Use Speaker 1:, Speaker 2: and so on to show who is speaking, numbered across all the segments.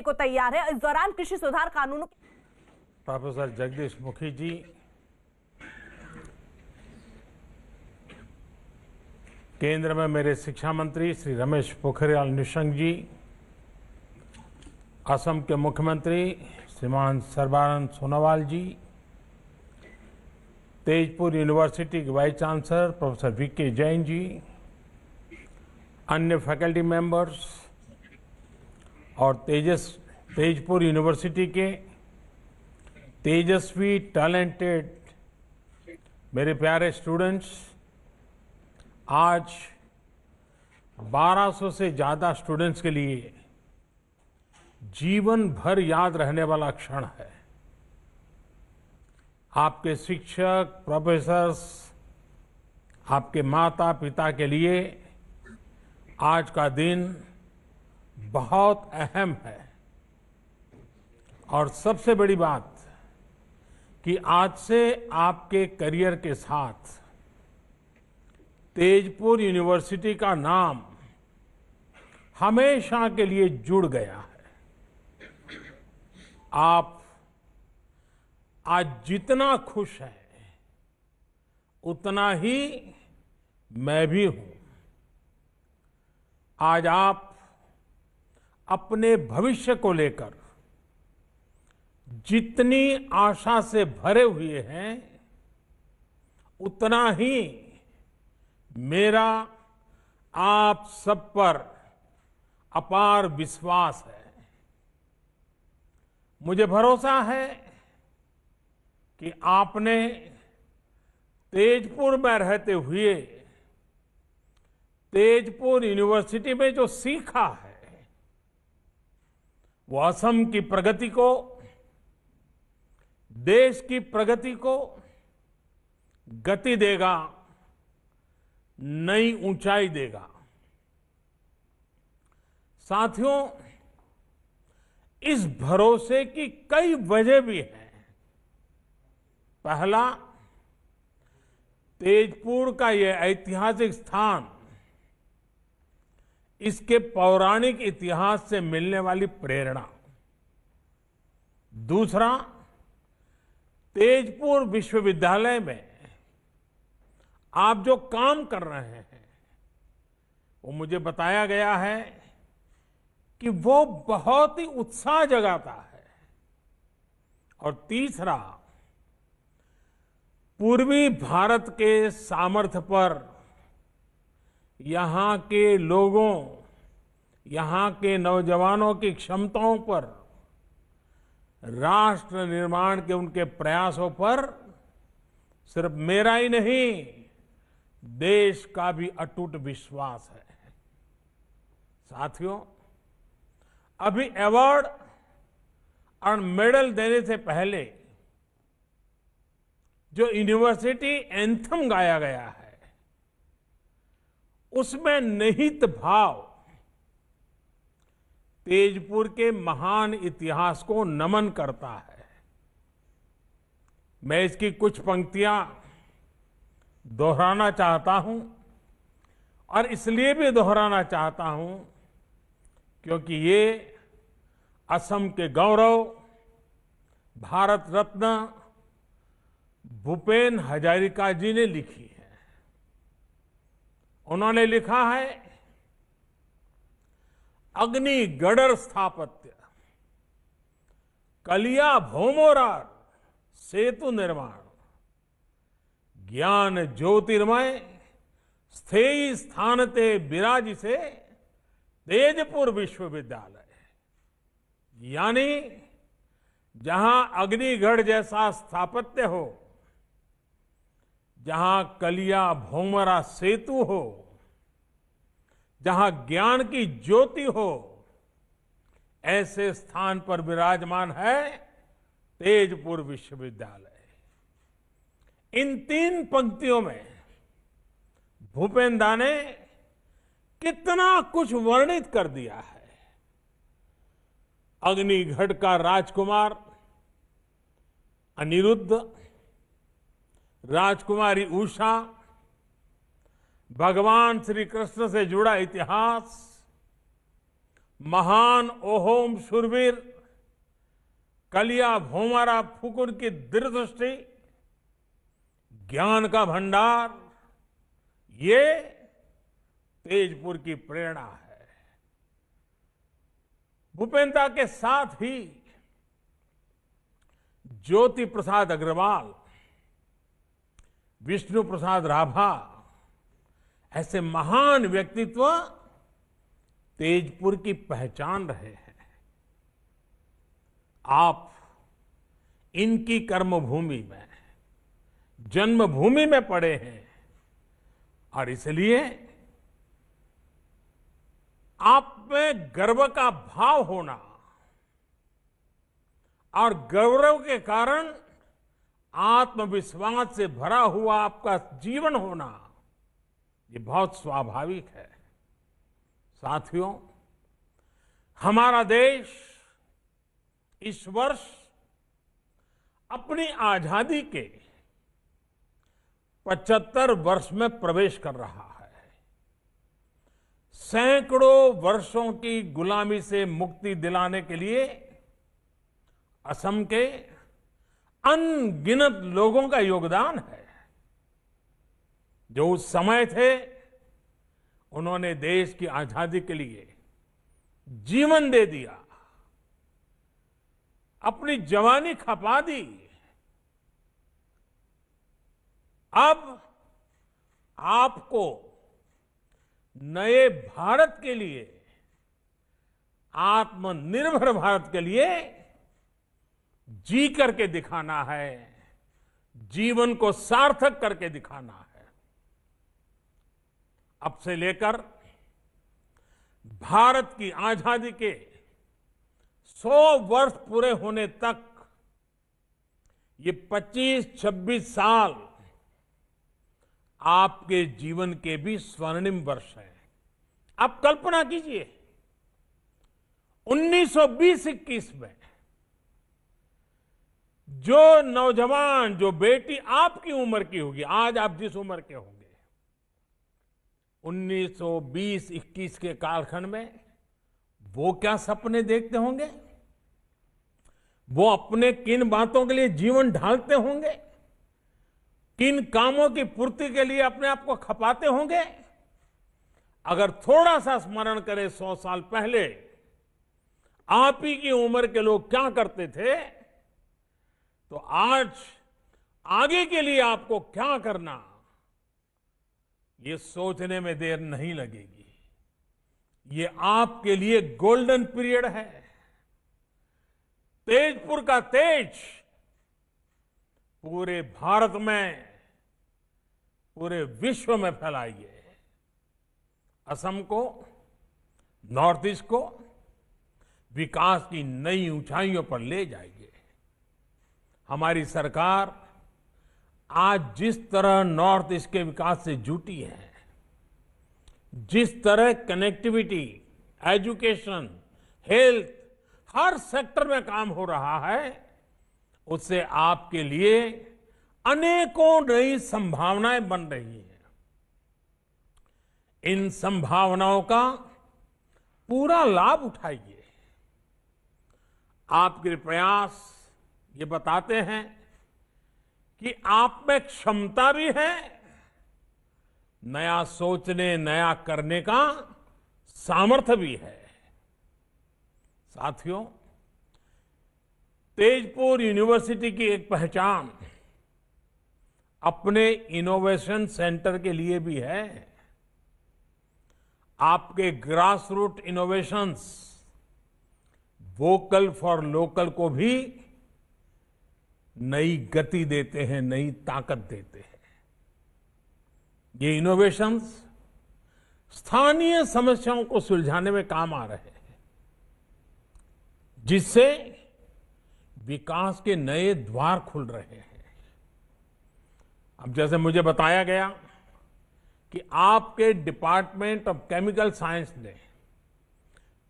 Speaker 1: को तैयार है। इस दौरान कृषि सुधार कानूनों
Speaker 2: प्रोफेसर जगदीश मुखी जी, केंद्र में मेरे शिक्षा मंत्री श्री रमेश पोखरियाल निशंक जी, असम के मुख्यमंत्री श्रीमान सर्बानंद सोनोवाल जी, तेजपुर यूनिवर्सिटी के vice chancellor professor VK Jain ji, अन्य फैकल्टी मेंबर्स और तेजपुर यूनिवर्सिटी के तेजस्वी टैलेंटेड मेरे प्यारे स्टूडेंट्स, आज 1200 से ज़्यादा स्टूडेंट्स के लिए जीवन भर याद रहने वाला क्षण है। आपके शिक्षक, प्रोफेसर्स, आपके माता पिता के लिए आज का दिन बहुत अहम है। और सबसे बड़ी बात कि आज से आपके करियर के साथ तेजपुर यूनिवर्सिटी का नाम हमेशा के लिए जुड़ गया है। आप आज जितना खुश हैं, उतना ही मैं भी हूं। आज आप अपने भविष्य को लेकर जितनी आशा से भरे हुए हैं, उतना ही मेरा आप सब पर अपार विश्वास है। मुझे भरोसा है कि आपने तेजपुर में रहते हुए तेजपुर यूनिवर्सिटी में जो सीखा है, वो असम की प्रगति को, देश की प्रगति को गति देगा, नई ऊंचाई देगा। साथियों, इस भरोसे की कई वजह भी हैं। पहला, तेजपुर का यह ऐतिहासिक स्थान, इसके पौराणिक इतिहास से मिलने वाली प्रेरणा। दूसरा, तेजपुर विश्वविद्यालय में आप जो काम कर रहे हैं, वो मुझे बताया गया है कि वो बहुत ही उत्साह जगाता है। और तीसरा, पूर्वी भारत के सामर्थ्य पर, यहां के लोगों, यहां के नौजवानों की क्षमताओं पर, राष्ट्र निर्माण के उनके प्रयासों पर सिर्फ मेरा ही नहीं, देश का भी अटूट विश्वास है। साथियों, अभी अवार्ड और मेडल देने से पहले जो यूनिवर्सिटी एंथम गाया गया है, उसमें निहित भाव तेजपुर के महान इतिहास को नमन करता है। मैं इसकी कुछ पंक्तियां दोहराना चाहता हूं, और इसलिए भी दोहराना चाहता हूं क्योंकि ये असम के गौरव, भारत रत्न भूपेन हजारिका जी ने लिखी है। उन्होंने लिखा है, अग्निगढ़ स्थापत्य, कलिया भौमोरार सेतु निर्माण, ज्ञान ज्योतिर्मय स्थेयी स्थान ते विराज से तेजपुर विश्वविद्यालय। यानी जहां अग्निगढ़ जैसा स्थापत्य हो, जहां कलिया भौमरा सेतु हो, जहां ज्ञान की ज्योति हो, ऐसे स्थान पर विराजमान है तेजपुर विश्वविद्यालय। इन तीन पंक्तियों में भूपेन दा ने कितना कुछ वर्णित कर दिया है। अग्निगढ़ का राजकुमार अनिरुद्ध, राजकुमारी उषा, भगवान श्री कृष्ण से जुड़ा इतिहास, महान ओहोम शूरवीर कलिया भोमारा फुकुर की दूरदृष्टि, ज्ञान का भंडार, ये तेजपुर की प्रेरणा है। भूपेंद्र के साथ ही ज्योति प्रसाद अग्रवाल, विष्णु प्रसाद राभा, ऐसे महान व्यक्तित्व तेजपुर की पहचान रहे हैं। आप इनकी कर्मभूमि में, जन्मभूमि में पड़े हैं और इसलिए आप में गर्व का भाव होना और गौरव के कारण आत्मविश्वास से भरा हुआ आपका जीवन होना, ये बहुत स्वाभाविक है। साथियों, हमारा देश इस वर्ष अपनी आजादी के 75 वर्ष में प्रवेश कर रहा है। सैकड़ों वर्षों की गुलामी से मुक्ति दिलाने के लिए असम के अनगिनत लोगों का योगदान है। जो उस समय थे, उन्होंने देश की आजादी के लिए जीवन दे दिया, अपनी जवानी खपा दी। अब आपको नए भारत के लिए, आत्मनिर्भर भारत के लिए जी करके दिखाना है, जीवन को सार्थक करके दिखाना है। अब से लेकर भारत की आजादी के 100 वर्ष पूरे होने तक ये 25-26 साल आपके जीवन के भी स्वर्णिम वर्ष हैं। आप कल्पना कीजिए, 1920-21 में जो नौजवान, जो बेटी आपकी उम्र की होगी, आज आप जिस उम्र के होंगे, 1920-21 के कालखंड में वो क्या सपने देखते होंगे, वो अपने किन बातों के लिए जीवन ढालते होंगे, किन कामों की पूर्ति के लिए अपने आप को खपाते होंगे। अगर थोड़ा सा स्मरण करें 100 साल पहले आप ही की उम्र के लोग क्या करते थे, तो आज आगे के लिए आपको क्या करना, ये सोचने में देर नहीं लगेगी। ये आपके लिए गोल्डन पीरियड है। तेजपुर का तेज पूरे भारत में, पूरे विश्व में फैलाइए। असम को, नॉर्थ ईस्ट को विकास की नई ऊंचाइयों पर ले जाइए। हमारी सरकार आज जिस तरह नॉर्थ ईस्ट के विकास से जुटी है, जिस तरह कनेक्टिविटी, एजुकेशन, हेल्थ, हर सेक्टर में काम हो रहा है, उससे आपके लिए अनेकों नई संभावनाएं बन रही हैं। इन संभावनाओं का पूरा लाभ उठाइए। आपके प्रयास ये बताते हैं कि आप में क्षमता भी है, नया सोचने, नया करने का सामर्थ्य भी है। साथियों, तेजपुर यूनिवर्सिटी की एक पहचान अपने इनोवेशन सेंटर के लिए भी है। आपके grass root innovations vocal for local को भी नई गति देते हैं, नई ताकत देते हैं। ये इनोवेशंस स्थानीय समस्याओं को सुलझाने में काम आ रहे हैं, जिससे विकास के नए द्वार खुल रहे हैं। अब जैसे मुझे बताया गया कि आपके डिपार्टमेंट ऑफ केमिकल साइंस ने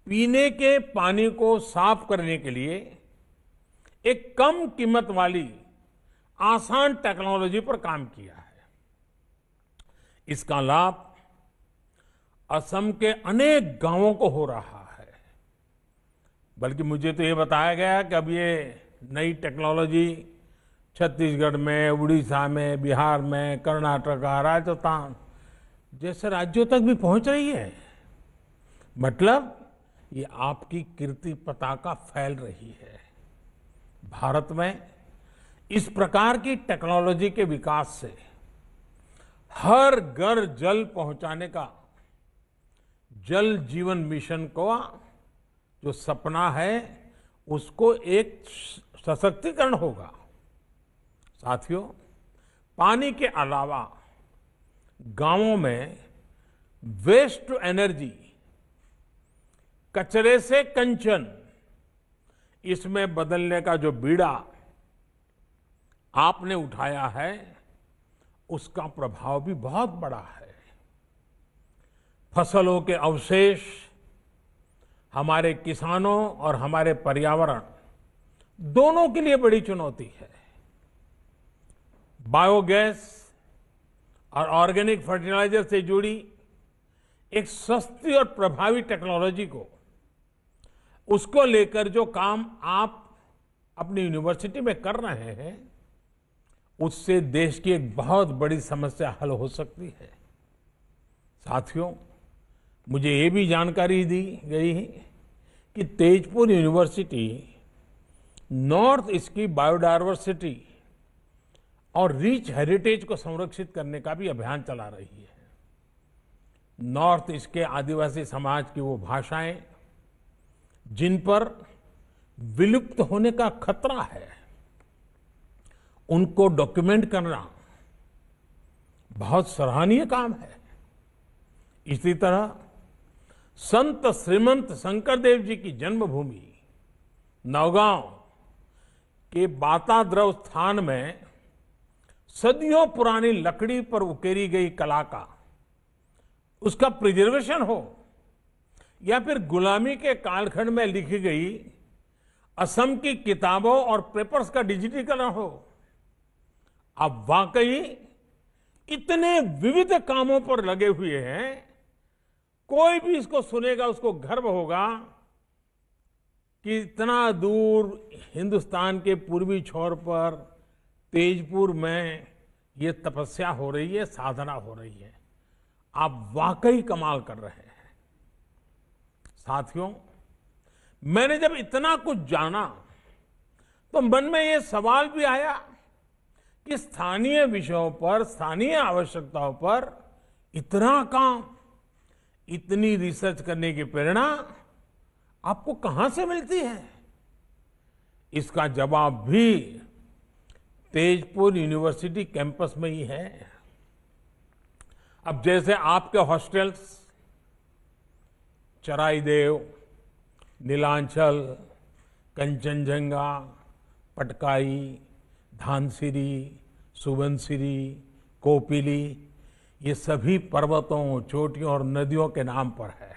Speaker 2: पीने के पानी को साफ करने के लिए एक कम कीमत वाली आसान टेक्नोलॉजी पर काम किया है। इसका लाभ असम के अनेक गांवों को हो रहा है। बल्कि मुझे तो ये बताया गया कि अब ये नई टेक्नोलॉजी छत्तीसगढ़ में, उड़ीसा में, बिहार में, कर्नाटक, राजस्थान जैसे राज्यों तक भी पहुंच रही है। मतलब ये आपकी कीर्ति पताका फैल रही है। भारत में इस प्रकार की टेक्नोलॉजी के विकास से हर घर जल पहुंचाने का जल जीवन मिशन को जो सपना है उसको एक सशक्तिकरण होगा। साथियों, पानी के अलावा गांवों में वेस्ट टू एनर्जी, कचरे से कंचन, इसमें बदलने का जो बीड़ा आपने उठाया है उसका प्रभाव भी बहुत बड़ा है। फसलों के अवशेष हमारे किसानों और हमारे पर्यावरण दोनों के लिए बड़ी चुनौती है। बायोगैस और ऑर्गेनिक फर्टिलाइजर से जुड़ी एक सस्ती और प्रभावी टेक्नोलॉजी को, उसको लेकर जो काम आप अपनी यूनिवर्सिटी में कर रहे हैं, उससे देश की एक बहुत बड़ी समस्या हल हो सकती है। साथियों, मुझे ये भी जानकारी दी गई है कि तेजपुर यूनिवर्सिटी नॉर्थ ईस्ट की बायोडायवर्सिटी और रिच हेरिटेज को संरक्षित करने का भी अभियान चला रही है। नॉर्थ ईस्ट के आदिवासी समाज की वो भाषाएं जिन पर विलुप्त होने का खतरा है, उनको डॉक्यूमेंट करना बहुत सराहनीय काम है। इसी तरह संत श्रीमंत शंकरदेव जी की जन्मभूमि नौगांव के बाताद्रव स्थान में सदियों पुरानी लकड़ी पर उकेरी गई कला का, उसका प्रिजर्वेशन हो, या फिर गुलामी के कालखंड में लिखी गई असम की किताबों और पेपर्स का डिजिटीकरण हो, अब वाकई इतने विविध कामों पर लगे हुए हैं, कोई भी इसको सुनेगा उसको गर्व होगा कि इतना दूर हिंदुस्तान के पूर्वी छोर पर तेजपुर में ये तपस्या हो रही है, साधना हो रही है। आप वाकई कमाल कर रहे हैं। साथियों, मैंने जब इतना कुछ जाना तो मन में ये सवाल भी आया कि स्थानीय विषयों पर, स्थानीय आवश्यकताओं पर इतना काम, इतनी रिसर्च करने की प्रेरणा आपको कहां से मिलती है? इसका जवाब भी तेजपुर यूनिवर्सिटी कैंपस में ही है। अब जैसे आपके हॉस्टल्स चराईदेव, नीलांचल, कंचनजंगा, पटकाई, धानसिरी, सुबनसिरी, कोपिली, ये सभी पर्वतों, चोटियों और नदियों के नाम पर है।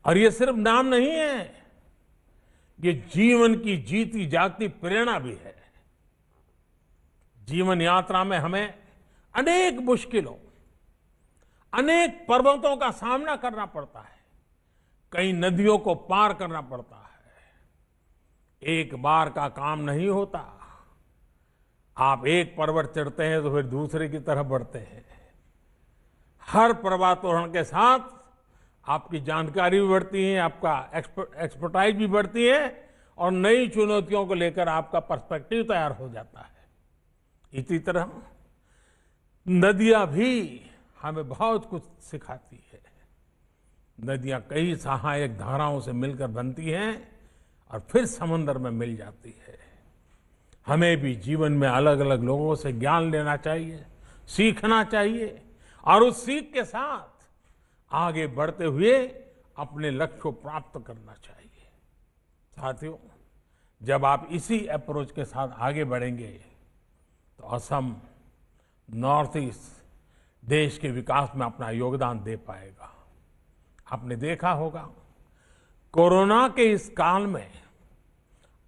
Speaker 2: और ये सिर्फ नाम नहीं है, ये जीवन की जीती जागती प्रेरणा भी है। जीवन यात्रा में हमें अनेक मुश्किलों, अनेक पर्वतों का सामना करना पड़ता है, कई नदियों को पार करना पड़ता है। एक बार का काम नहीं होता। आप एक पर्वत चढ़ते हैं तो फिर दूसरे की तरफ बढ़ते हैं। हर पर्वतारोहण के साथ आपकी जानकारी भी बढ़ती है, आपका एक्सपर्टाइज भी बढ़ती है और नई चुनौतियों को लेकर आपका पर्सपेक्टिव तैयार हो जाता है। इसी तरह नदियां भी हमें बहुत कुछ सिखाती है। नदियां कई सहायक धाराओं से मिलकर बनती हैं और फिर समंदर में मिल जाती है। हमें भी जीवन में अलग अलग लोगों से ज्ञान लेना चाहिए, सीखना चाहिए और उस सीख के साथ आगे बढ़ते हुए अपने लक्ष्य को प्राप्त करना चाहिए। साथियों, जब आप इसी अप्रोच के साथ आगे बढ़ेंगे तो असम, नॉर्थ ईस्ट देश के विकास में अपना योगदान दे पाएगा। आपने देखा होगा, कोरोना के इस काल में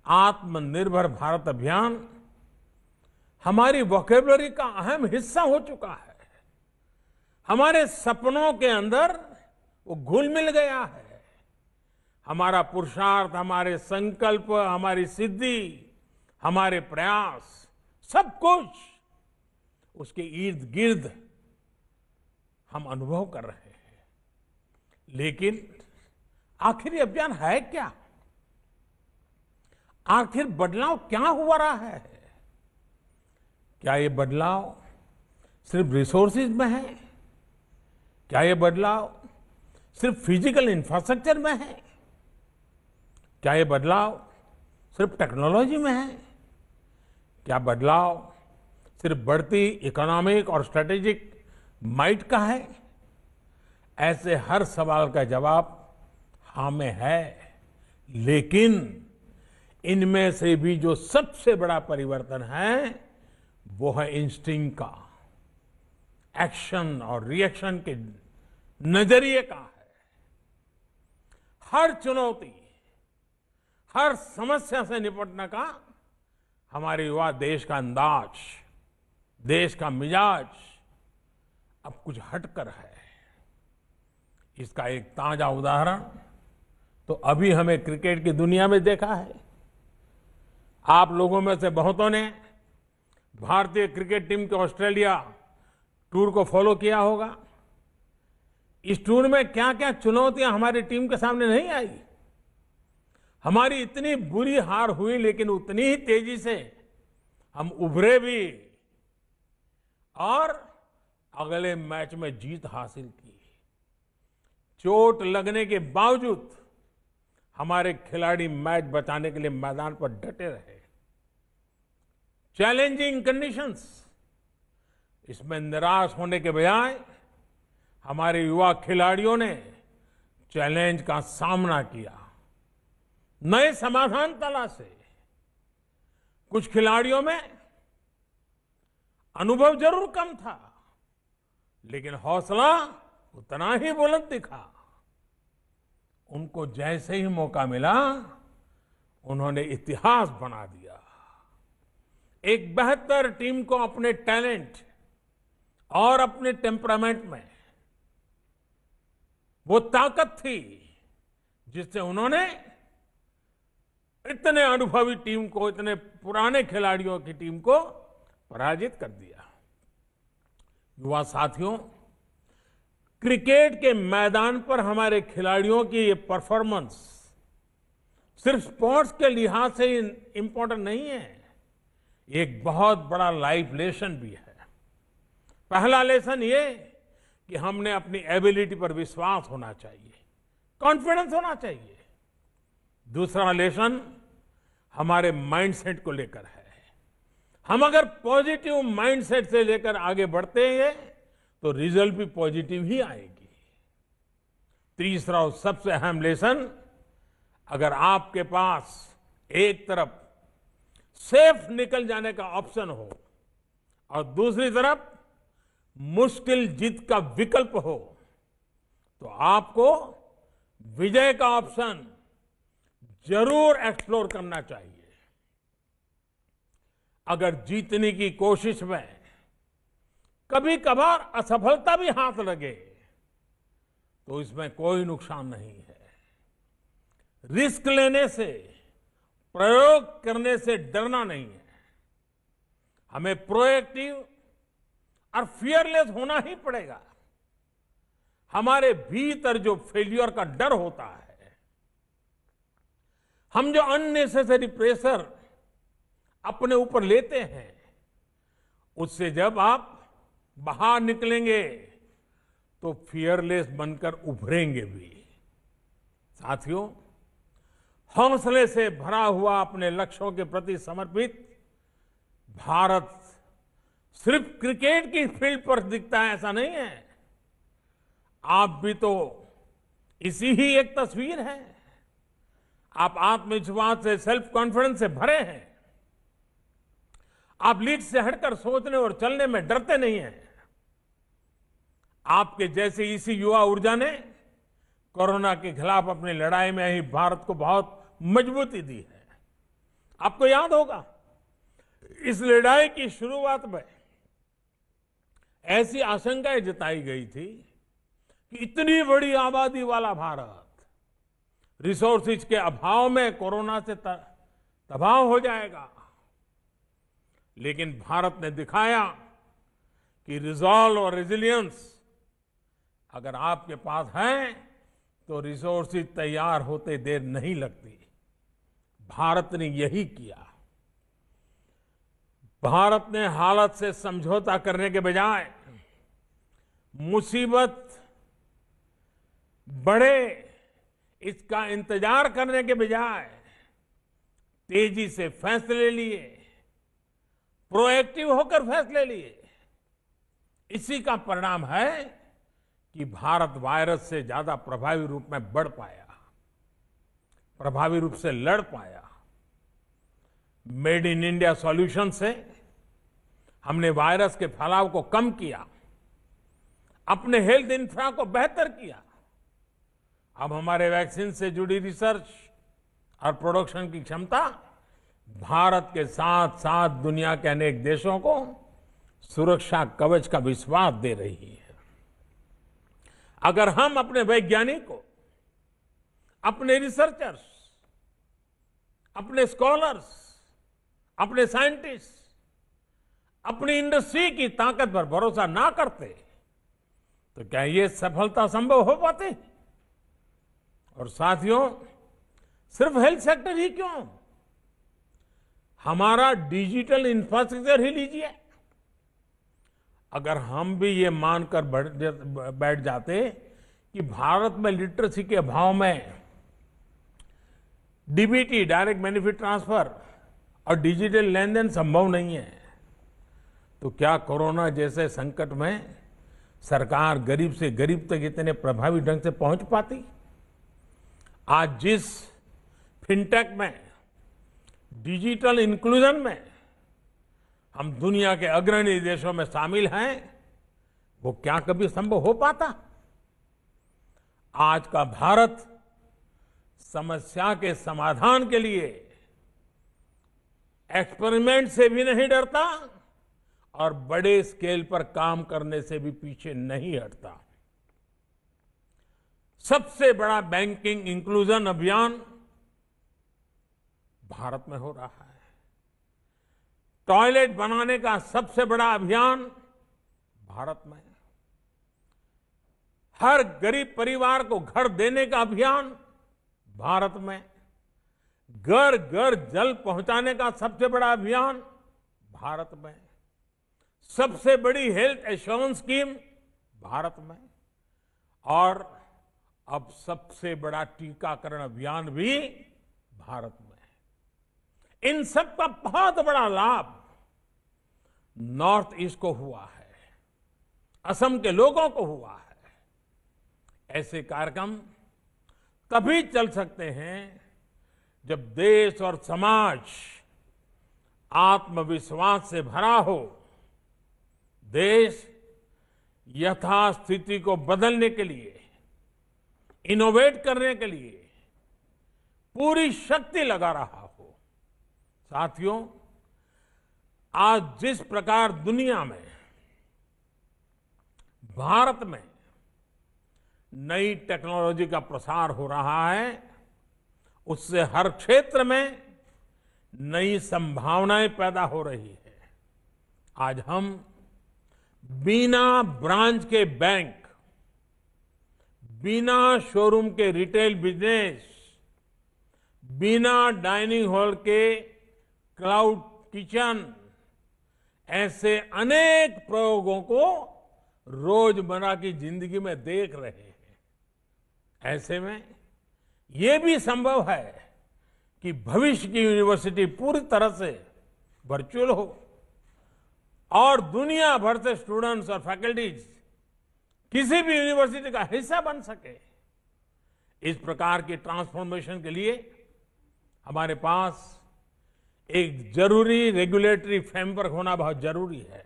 Speaker 2: आत्मनिर्भर भारत अभियान हमारी वोकैबुलरी का अहम हिस्सा हो चुका है। हमारे सपनों के अंदर वो घुल मिल गया है। हमारा पुरुषार्थ, हमारे संकल्प, हमारी सिद्धि, हमारे प्रयास, सब कुछ उसके इर्द गिर्द हम अनुभव कर रहे हैं। लेकिन आखिर ये अभियान है क्या? आखिर बदलाव क्या हुआ रहा है? क्या ये बदलाव सिर्फ रिसोर्सेज में है? क्या ये बदलाव सिर्फ फिजिकल इंफ्रास्ट्रक्चर में है? क्या ये बदलाव सिर्फ टेक्नोलॉजी में है? क्या बदलाव सिर्फ बढ़ती इकोनॉमिक और स्ट्रेटेजिक माइट का है? ऐसे हर सवाल का जवाब हाँ में है। लेकिन इनमें से भी जो सबसे बड़ा परिवर्तन है वो है इंस्टिंक्ट का, एक्शन और रिएक्शन के नजरिए का है। हर चुनौती, हर समस्या से निपटने का हमारे युवा देश का अंदाज, देश का मिजाज अब कुछ हटकर है। इसका एक ताजा उदाहरण तो अभी हमें क्रिकेट की दुनिया में देखा है। आप लोगों में से बहुतों ने भारतीय क्रिकेट टीम के ऑस्ट्रेलिया टूर को फॉलो किया होगा। इस टूर में क्या क्या चुनौतियां हमारी टीम के सामने नहीं आई। हमारी इतनी बुरी हार हुई, लेकिन उतनी ही तेजी से हम उभरे भी और अगले मैच में जीत हासिल की। चोट लगने के बावजूद हमारे खिलाड़ी मैच बचाने के लिए मैदान पर डटे रहे। चैलेंजिंग कंडीशंस, इसमें निराश होने के बजाय हमारे युवा खिलाड़ियों ने चैलेंज का सामना किया, नए समाधान तलाशे। कुछ खिलाड़ियों में अनुभव जरूर कम था, लेकिन हौसला उतना ही बुलंद दिखा। उनको जैसे ही मौका मिला, उन्होंने इतिहास बना दिया। एक बेहतर टीम को अपने टैलेंट और अपने टेम्परामेंट में वो ताकत थी जिससे उन्होंने इतने अनुभवी टीम को, इतने पुराने खिलाड़ियों की टीम को पराजित कर दिया। युवा साथियों, क्रिकेट के मैदान पर हमारे खिलाड़ियों की ये परफॉर्मेंस सिर्फ स्पोर्ट्स के लिहाज से इंपॉर्टेंट नहीं है, एक बहुत बड़ा लाइफ लेसन भी है। पहला लेसन ये कि हमने अपनी एबिलिटी पर विश्वास होना चाहिए, कॉन्फिडेंस होना चाहिए। दूसरा लेसन हमारे माइंडसेट को लेकर है। हम अगर पॉजिटिव माइंडसेट से लेकर आगे बढ़ते हैं तो रिजल्ट भी पॉजिटिव ही आएगी। तीसरा और सबसे अहम लेसन, अगर आपके पास एक तरफ सेफ निकल जाने का ऑप्शन हो और दूसरी तरफ मुश्किल जीत का विकल्प हो, तो आपको विजय का ऑप्शन जरूर एक्सप्लोर करना चाहिए। अगर जीतने की कोशिश में कभी कभार असफलता भी हाथ लगे तो इसमें कोई नुकसान नहीं है। रिस्क लेने से, प्रयोग करने से डरना नहीं है। हमें प्रोएक्टिव और फियरलेस होना ही पड़ेगा। हमारे भीतर जो फेल्यूर का डर होता है, हम जो अननेसेसरी प्रेशर अपने ऊपर लेते हैं, उससे जब आप बाहर निकलेंगे तो फियरलेस बनकर उभरेंगे भी। साथियों, हौसले से भरा हुआ अपने लक्ष्यों के प्रति समर्पित भारत सिर्फ क्रिकेट की फील्ड पर दिखता है ऐसा नहीं है। आप भी तो इसी ही एक तस्वीर है। आप आत्मविश्वास से, सेल्फ कॉन्फिडेंस से भरे हैं। आप लीड से हटकर सोचने और चलने में डरते नहीं हैं। आपके जैसे इसी युवा ऊर्जा ने कोरोना के खिलाफ अपनी लड़ाई में ही भारत को बहुत मजबूती दी है। आपको याद होगा, इस लड़ाई की शुरुआत में ऐसी आशंकाएं जताई गई थी कि इतनी बड़ी आबादी वाला भारत, रिसोर्सेज के अभाव में कोरोना से तबाह हो जाएगा। लेकिन भारत ने दिखाया कि रिजॉल्व और रेजिलियंस अगर आपके पास है तो रिसोर्सेज तैयार होते देर नहीं लगती। भारत ने यही किया। भारत ने हालत से समझौता करने के बजाय मुसीबत बढ़े इसका इंतजार करने के बजाय तेजी से फैसले लिए, प्रोएक्टिव होकर फैसले लिए। इसी का परिणाम है कि भारत वायरस से ज्यादा प्रभावी रूप में बढ़ पाया, प्रभावी रूप से लड़ पाया। मेड इन इंडिया सॉल्यूशन से हमने वायरस के फैलाव को कम किया, अपने हेल्थ इंफ्रा को बेहतर किया। अब हमारे वैक्सीन से जुड़ी रिसर्च और प्रोडक्शन की क्षमता भारत के साथ साथ दुनिया के अनेक देशों को सुरक्षा कवच का विश्वास दे रही है। अगर हम अपने वैज्ञानिकों, अपने रिसर्चर्स, अपने स्कॉलर्स, अपने साइंटिस्ट, अपनी इंडस्ट्री की ताकत पर भरोसा ना करते तो क्या ये सफलता संभव हो पाती? और साथियों, सिर्फ हेल्थ सेक्टर ही क्यों, हमारा डिजिटल इंफ्रास्ट्रक्चर ही लीजिए। अगर हम भी ये मानकर बैठ जाते कि भारत में लिटरेसी के अभाव में डीबीटी, डायरेक्ट बेनिफिट ट्रांसफर और डिजिटल लेन देन संभव नहीं है, तो क्या कोरोना जैसे संकट में सरकार गरीब से गरीब तक इतने प्रभावी ढंग से पहुंच पाती? आज जिस फिनटेक में, डिजिटल इंक्लूजन में हम दुनिया के अग्रणी देशों में शामिल हैं, वो क्या कभी संभव हो पाता? आज का भारत समस्या के समाधान के लिए एक्सपेरिमेंट से भी नहीं डरता और बड़े स्केल पर काम करने से भी पीछे नहीं हटता। सबसे बड़ा बैंकिंग इंक्लूजन अभियान भारत में हो रहा है। टॉयलेट बनाने का सबसे बड़ा अभियान भारत में। हर गरीब परिवार को घर देने का अभियान भारत में। घर घर जल पहुंचाने का सबसे बड़ा अभियान भारत में। सबसे बड़ी हेल्थ एश्योरेंस स्कीम भारत में। और अब सबसे बड़ा टीकाकरण अभियान भी भारत में। इन सब का बहुत बड़ा लाभ नॉर्थ ईस्ट को हुआ है, असम के लोगों को हुआ है। ऐसे कार्यक्रम तभी चल सकते हैं जब देश और समाज आत्मविश्वास से भरा हो। देश यथास्थिति को बदलने के लिए, इनोवेट करने के लिए पूरी शक्ति लगा रहा हो। साथियों, आज जिस प्रकार दुनिया में, भारत में नई टेक्नोलॉजी का प्रसार हो रहा है, उससे हर क्षेत्र में नई संभावनाएं पैदा हो रही है। आज हम बिना ब्रांच के बैंक, बिना शोरूम के रिटेल बिजनेस, बिना डाइनिंग हॉल के क्लाउड किचन, ऐसे अनेक प्रयोगों को रोजमर्रा की जिंदगी में देख रहे हैं। ऐसे में यह भी संभव है कि भविष्य की यूनिवर्सिटी पूरी तरह से वर्चुअल हो और दुनिया भर से स्टूडेंट्स और फैकल्टीज किसी भी यूनिवर्सिटी का हिस्सा बन सके। इस प्रकार की ट्रांसफॉर्मेशन के लिए हमारे पास एक जरूरी रेगुलेटरी फ्रेमवर्क होना बहुत जरूरी है।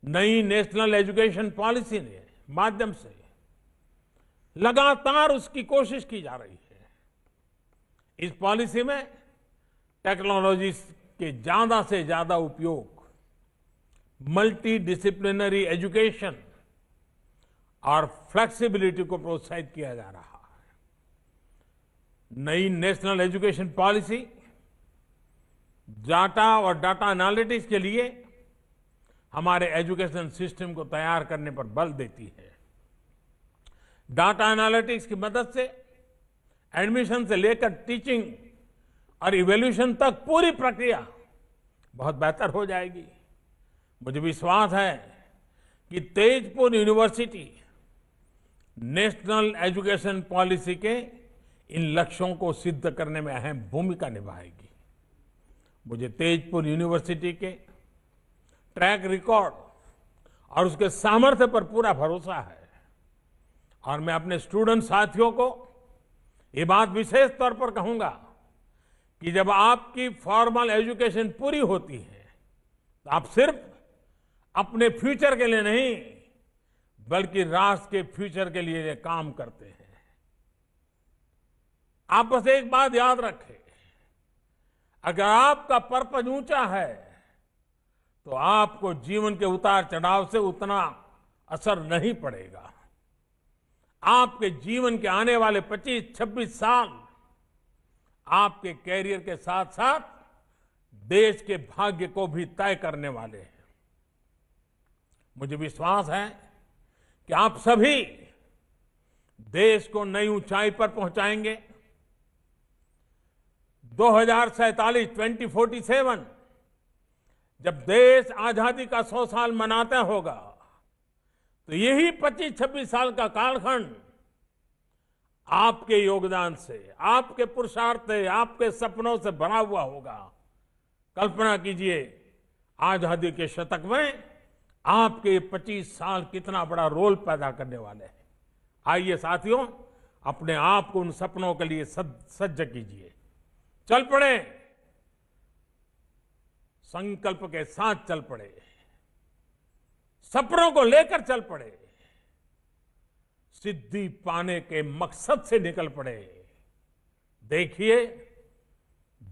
Speaker 2: नई नेशनल एजुकेशन पॉलिसी के माध्यम से लगातार उसकी कोशिश की जा रही है। इस पॉलिसी में टेक्नोलॉजी के ज्यादा से ज्यादा उपयोग, मल्टी डिसिप्लिनरी एजुकेशन और फ्लेक्सिबिलिटी को प्रोत्साहित किया जा रहा है। नई नेशनल एजुकेशन पॉलिसी डाटा और डाटा एनालिटिक्स के लिए हमारे एजुकेशन सिस्टम को तैयार करने पर बल देती है। डाटा एनालिटिक्स की मदद से एडमिशन से लेकर टीचिंग और इवैल्यूएशन तक पूरी प्रक्रिया बहुत बेहतर हो जाएगी। मुझे विश्वास है कि Tezpur university national education policy के इन लक्ष्यों को सिद्ध करने में अहम भूमिका निभाएगी। मुझे तेजपुर यूनिवर्सिटी के ट्रैक रिकॉर्ड और उसके सामर्थ्य पर पूरा भरोसा है और मैं अपने स्टूडेंट साथियों को ये बात विशेष तौर पर कहूंगा कि जब आपकी फॉर्मल एजुकेशन पूरी होती है तो आप सिर्फ अपने फ्यूचर के लिए नहीं बल्कि राष्ट्र के फ्यूचर के लिए काम करते हैं। आप बस एक बात याद रखें, अगर आपका पर्पज ऊंचा है तो आपको जीवन के उतार चढ़ाव से उतना असर नहीं पड़ेगा। आपके जीवन के आने वाले 25-26 साल आपके कैरियर के साथ साथ देश के भाग्य को भी तय करने वाले हैं। मुझे विश्वास है कि आप सभी देश को नई ऊंचाई पर पहुंचाएंगे। 2047 जब देश आजादी का 100 साल मनाता होगा तो यही 25-26 साल का कालखंड आपके योगदान से, आपके पुरुषार्थ से, आपके सपनों से भरा हुआ होगा। कल्पना कीजिए आजादी के शतक में आपके 25 साल कितना बड़ा रोल पैदा करने वाले हैं। आइए साथियों, अपने आप को उन सपनों के लिए सज्ज कीजिए। चल पड़े, संकल्प के साथ चल पड़े, सपनों को लेकर चल पड़े, सिद्धि पाने के मकसद से निकल पड़े। देखिए,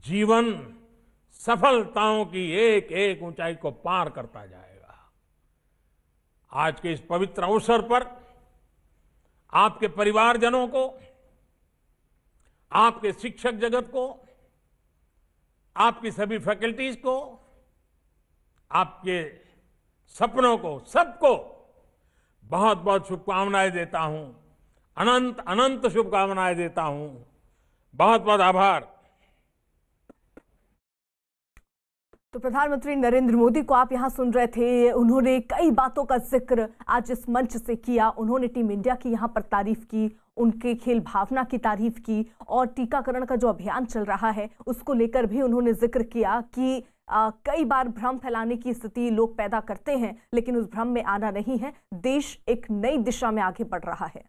Speaker 2: जीवन सफलताओं की एक एक ऊंचाई को पार करता जाएगा। आज के इस पवित्र अवसर पर आपके परिवारजनों को, आपके शिक्षक जगत को, आपकी सभी फैकल्टीज को, आपके सपनों को, सबको बहुत बहुत शुभकामनाएं देता हूं। अनंत अनंत शुभकामनाएं देता हूं। बहुत बहुत आभार।
Speaker 1: तो प्रधानमंत्री नरेंद्र मोदी को आप यहां सुन रहे थे। उन्होंने कई बातों का जिक्र आज इस मंच से किया। उन्होंने टीम इंडिया की यहां पर तारीफ की, उनके खेल भावना की तारीफ की और टीकाकरण का जो अभियान चल रहा है उसको लेकर भी उन्होंने जिक्र किया कि कई बार भ्रम फैलाने की स्थिति लोग पैदा करते हैं, लेकिन उस भ्रम में आना नहीं है। देश एक नई दिशा में आगे बढ़ रहा है।